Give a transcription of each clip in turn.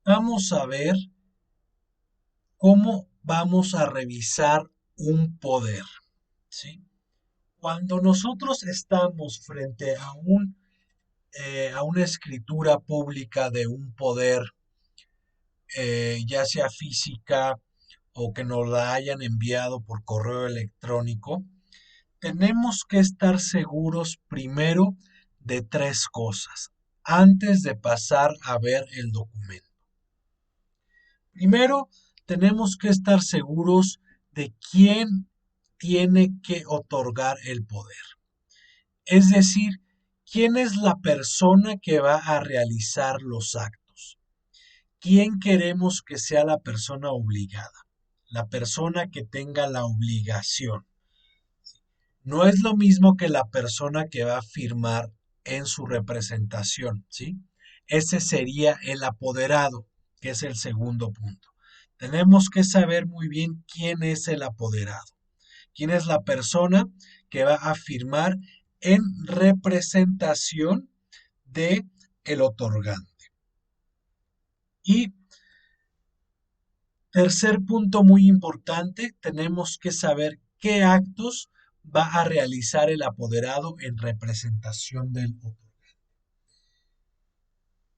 Vamos a ver cómo vamos a revisar un poder, ¿sí? Cuando nosotros estamos frente a una escritura pública de un poder, ya sea física o que nos la hayan enviado por correo electrónico, tenemos que estar seguros primero de tres cosas antes de pasar a ver el documento. Primero, tenemos que estar seguros de quién tiene que otorgar el poder. Es decir, quién es la persona que va a realizar los actos. ¿Quién queremos que sea la persona obligada? La persona que tenga la obligación. No es lo mismo que la persona que va a firmar en su representación, ¿sí? Ese sería el apoderado, que es el segundo punto. Tenemos que saber muy bien quién es el apoderado, quién es la persona que va a firmar en representación de el otorgante. Y tercer punto muy importante, tenemos que saber qué actos va a realizar el apoderado en representación del otorgante.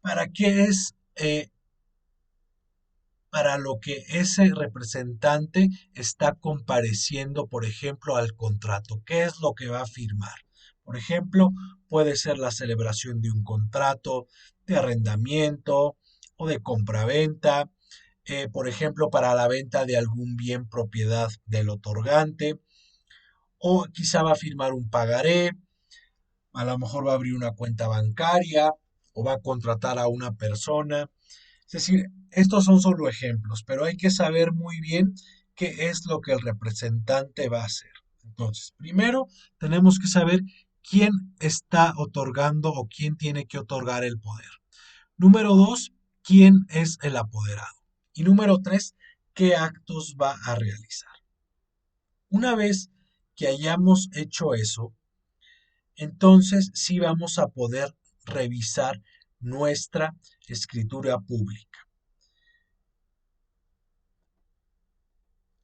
¿Para qué es para lo que ese representante está compareciendo, por ejemplo, al contrato? ¿Qué es lo que va a firmar? Por ejemplo, puede ser la celebración de un contrato de arrendamiento o de compraventa, por ejemplo, para la venta de algún bien propiedad del otorgante, o quizá va a firmar un pagaré, a lo mejor va a abrir una cuenta bancaria o va a contratar a una persona. Es decir, estos son solo ejemplos, pero hay que saber muy bien qué es lo que el representante va a hacer. Entonces, primero tenemos que saber quién está otorgando o quién tiene que otorgar el poder. Número dos, quién es el apoderado. Y número tres, qué actos va a realizar. Una vez que hayamos hecho eso, entonces sí vamos a poder revisar nuestra escritura pública.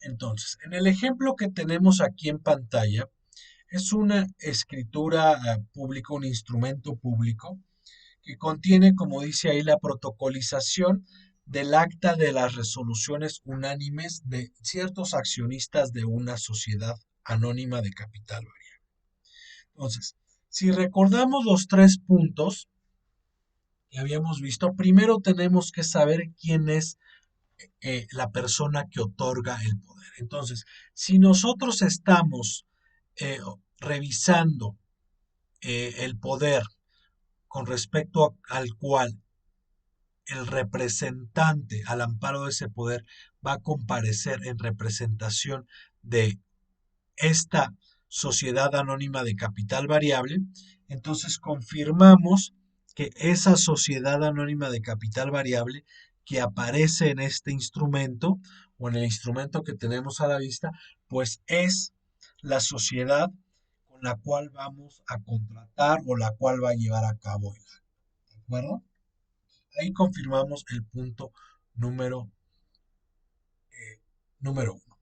Entonces, en el ejemplo que tenemos aquí en pantalla, es una escritura pública, un instrumento público, que contiene, como dice ahí, la protocolización del acta de las resoluciones unánimes de ciertos accionistas de una sociedad anónima de capital variable. Entonces, si recordamos los tres puntos que habíamos visto, primero tenemos que saber quién es la persona que otorga el poder. Entonces, si nosotros estamos eh, revisando el poder con respecto al cual el representante al amparo de ese poder va a comparecer en representación de esta sociedad anónima de capital variable, entonces confirmamos que esa sociedad anónima de capital variable que aparece en este instrumento o en el instrumento que tenemos a la vista, pues es la sociedad con la cual vamos a contratar o la cual va a llevar a cabo el acto. ¿De acuerdo? Ahí confirmamos el punto número, número uno.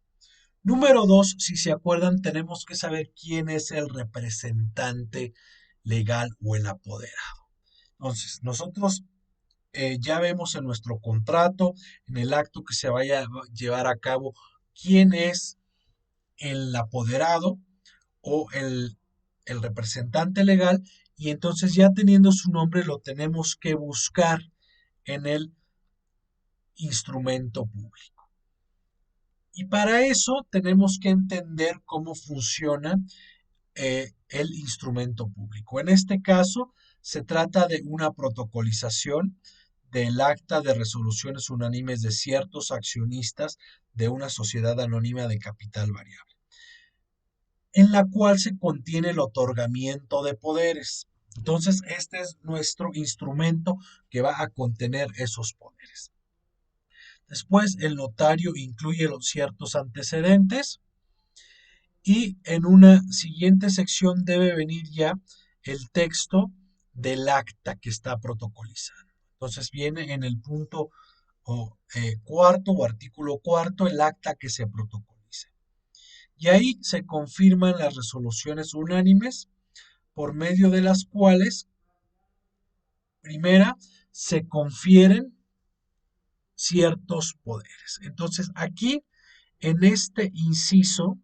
Número dos, si se acuerdan, tenemos que saber quién es el representante legal o el apoderado. Entonces, nosotros ya vemos en nuestro contrato, en el acto que se vaya a llevar a cabo, quién es el apoderado o el representante legal, y entonces ya teniendo su nombre lo tenemos que buscar en el instrumento público. Y para eso tenemos que entender cómo funciona el instrumento público. En este caso, se trata de una protocolización del acta de resoluciones unánimes de ciertos accionistas de una sociedad anónima de capital variable, en la cual se contiene el otorgamiento de poderes. Entonces, este es nuestro instrumento que va a contener esos poderes. Después, el notario incluye los ciertos antecedentes y en una siguiente sección debe venir ya el texto del acta que está protocolizando. Entonces viene en el punto cuarto o artículo cuarto el acta que se protocolice. Y ahí se confirman las resoluciones unánimes por medio de las cuales, primera, se confieren ciertos poderes. Entonces, aquí, en este inciso,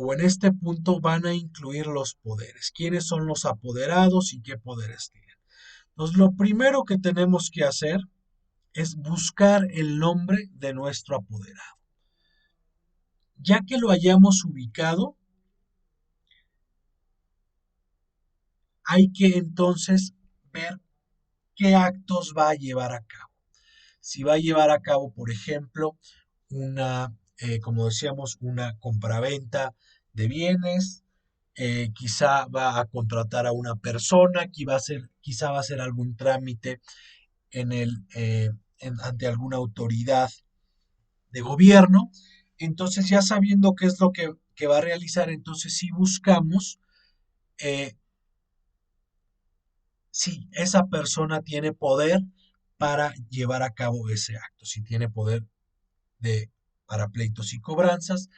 o en este punto van a incluir los poderes. ¿Quiénes son los apoderados y qué poderes tienen? Entonces, lo primero que tenemos que hacer es buscar el nombre de nuestro apoderado. Ya que lo hayamos ubicado, hay que entonces ver qué actos va a llevar a cabo. Si va a llevar a cabo, por ejemplo, como decíamos, una compraventa de bienes, quizá va a contratar a una persona, quizá va a hacer algún trámite en ante alguna autoridad de gobierno. Entonces, ya sabiendo qué es lo que va a realizar, entonces sí buscamos eh, si esa persona tiene poder para llevar a cabo ese acto, si tiene poder de, para pleitos y cobranzas,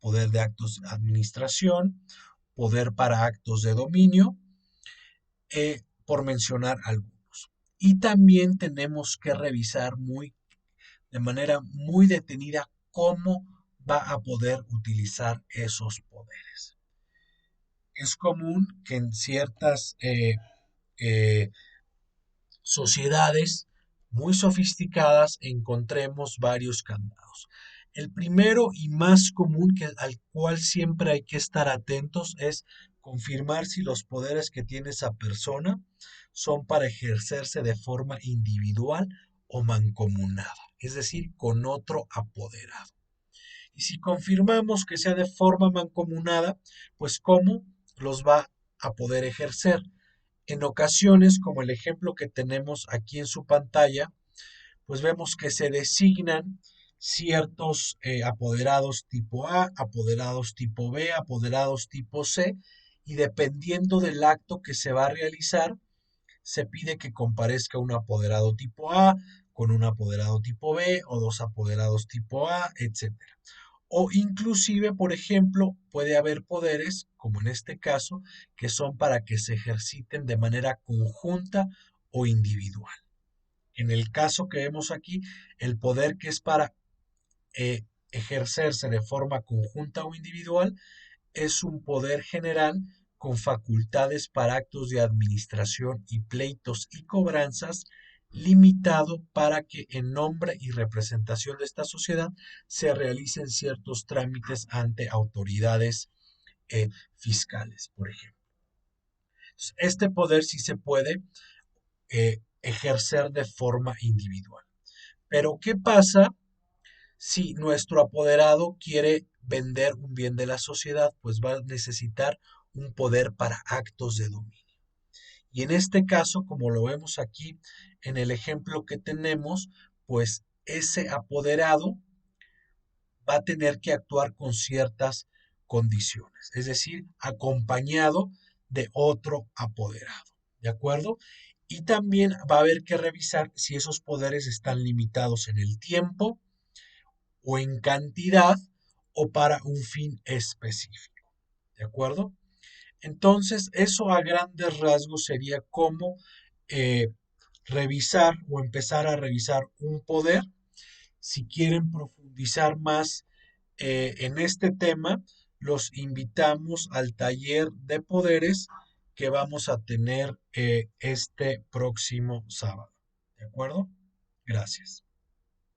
poder de actos de administración, poder para actos de dominio, por mencionar algunos. Y también tenemos que revisar de manera muy detenida cómo va a poder utilizar esos poderes. Es común que en ciertas eh, sociedades muy sofisticadas encontremos varios candados. El primero y más común al cual siempre hay que estar atentos es confirmar si los poderes que tiene esa persona son para ejercerse de forma individual o mancomunada, es decir, con otro apoderado. Y si confirmamos que sea de forma mancomunada, pues cómo los va a poder ejercer. En ocasiones, como el ejemplo que tenemos aquí en su pantalla, pues vemos que se designan ciertos apoderados tipo A, apoderados tipo B, apoderados tipo C, y dependiendo del acto que se va a realizar, se pide que comparezca un apoderado tipo A con un apoderado tipo B o dos apoderados tipo A, etcétera. O inclusive, por ejemplo, puede haber poderes, como en este caso, que son para que se ejerciten de manera conjunta o individual. En el caso que vemos aquí, el poder que es para ejercerse de forma conjunta o individual es un poder general con facultades para actos de administración y pleitos y cobranzas, limitado para que en nombre y representación de esta sociedad se realicen ciertos trámites ante autoridades fiscales, por ejemplo. Este poder sí se puede ejercer de forma individual. Pero ¿qué pasa si nuestro apoderado quiere vender un bien de la sociedad? Pues va a necesitar un poder para actos de dominio. Y en este caso, como lo vemos aquí en el ejemplo que tenemos, pues ese apoderado va a tener que actuar con ciertas condiciones, es decir, acompañado de otro apoderado, ¿de acuerdo? Y también va a haber que revisar si esos poderes están limitados en el tiempo o en cantidad o para un fin específico, ¿de acuerdo? Entonces, eso a grandes rasgos sería cómo eh, revisar o empezar a revisar un poder. Si quieren profundizar más en este tema, los invitamos al taller de poderes que vamos a tener este próximo sábado. ¿De acuerdo? Gracias.